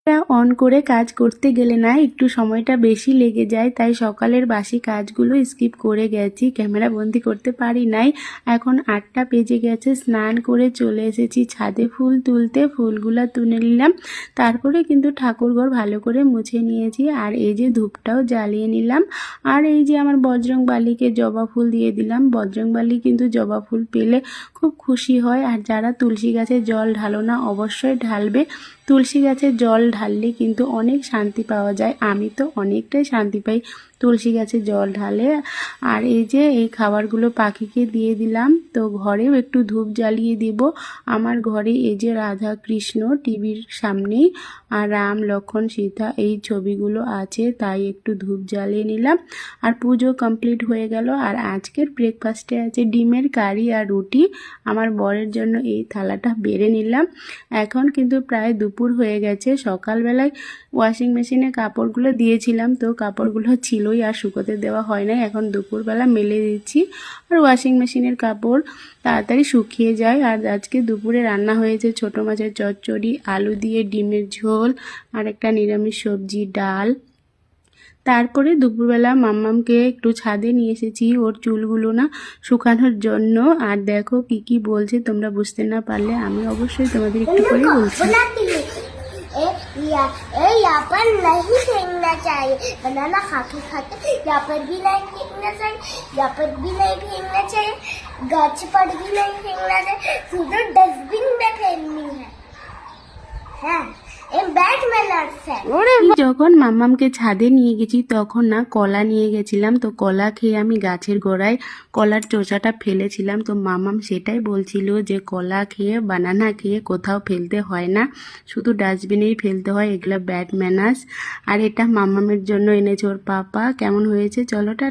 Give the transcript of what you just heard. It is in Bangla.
অন করে কাজ করতে গেলে না একটু সময়টা বেশি লেগে যায়, তাই সকালের বাসি কাজগুলো স্কিপ করে গেছি, ক্যামেরা বন্দি করতে পারি নাই। এখন 8টা বেজে গেছে, স্নান করে চলে এসেছি ছাদে ফুল তুলতে। ফুলগুলো তুলে নিলাম, তারপরে কিন্তু ঠাকুরঘর ভালো করে মুছে নিয়েছি। আর এই যে ধূপটাও জ্বালিয়ে নিলাম। আর এই যে আমার বজরংবলীকে জবা ফুল দিয়ে দিলাম। বজরংবলী কিন্তু জবা ফুল পেলে খুব খুশি হয়। আর যারা তুলসী গাছে জল ঢালো না, অবশ্যই ঢালবে। তুলসী গাছে জল ঢাললে কিন্তু অনেক শান্তি পাওয়া যায়। আমি তো অনেকটাই শান্তি পাই তুলসী গাছে জল ঢালে। আর এই যে এই খাবারগুলো পাখিকে দিয়ে দিলাম। তো ঘরেও একটু ধূপ জ্বালিয়ে দিব। আমার ঘরে এই যে রাধা কৃষ্ণ টিভির সামনেই, আর রাম লক্ষ্মণ সীতা এই ছবিগুলো আছে, তাই একটু ধূপ জ্বালিয়ে নিলাম। আর পুজো কমপ্লিট হয়ে গেল। আর আজকের ব্রেকফাস্টে আছে ডিমের কারি আর রুটি। আমার বরের জন্য এই থালাটা বেড়ে নিলাম। এখন কিন্তু প্রায় দুপুর হয়ে গেছে। সকালবেলায় ওয়াশিং মেশিনে কাপড়গুলো দিয়েছিলাম, তো কাপড়গুলো ছিলই, আর শুকোতে দেওয়া হয় নাই। এখন দুপুরবেলা মেলে দিচ্ছি। আর ওয়াশিং মেশিনের কাপড় তাড়াতাড়ি শুকিয়ে যায়। আর আজকে দুপুরে রান্না হয়েছে ছোটো মাছের চচ্চড়ি, আলু দিয়ে ডিমের ঝোল, আর একটা নিরামিষ সবজি, ডাল। তারপরে দুপুরবেলা মাম্মামকে একটু ছাদে নিয়ে এসেছি ওর চুলগুলো না শুকানোর জন্য। আর দেখো কি কি বলছে, তোমরা বুঝতে না পারলে আমি অবশ্যই তোমাদের একটু করে বলছি। यहाँ पर नहीं फेंकना चाहिए, बनाना खाते खाते यहाँ पर भी नहीं फेंकना चाहिए, यहाँ पर भी नहीं फेंकना चाहिए, गाछ पर भी नहीं फेंकना चाहिए, सीधे डस्टबिन में फेंकनी है। যখন মাম্মামকে ছাদে নিয়ে গেছি তখন না কলা নিয়ে গেছিলাম। তো কলা খেয়ে আমি গাছের গোড়ায় কলার চোচাটা ফেলেছিলাম। তো মাম্মাম সেটাই বলছিল যে কলা খেয়ে বানানা খেয়ে কোথাও ফেলতে হয় না, শুধু ডাস্টবিনেই ফেলতে হয়, এগুলো ব্যাড ম্যানার্স। আর এটা মাম্মামের জন্য এনেছে ওর পাপা। কেমন হয়েছে চলোটা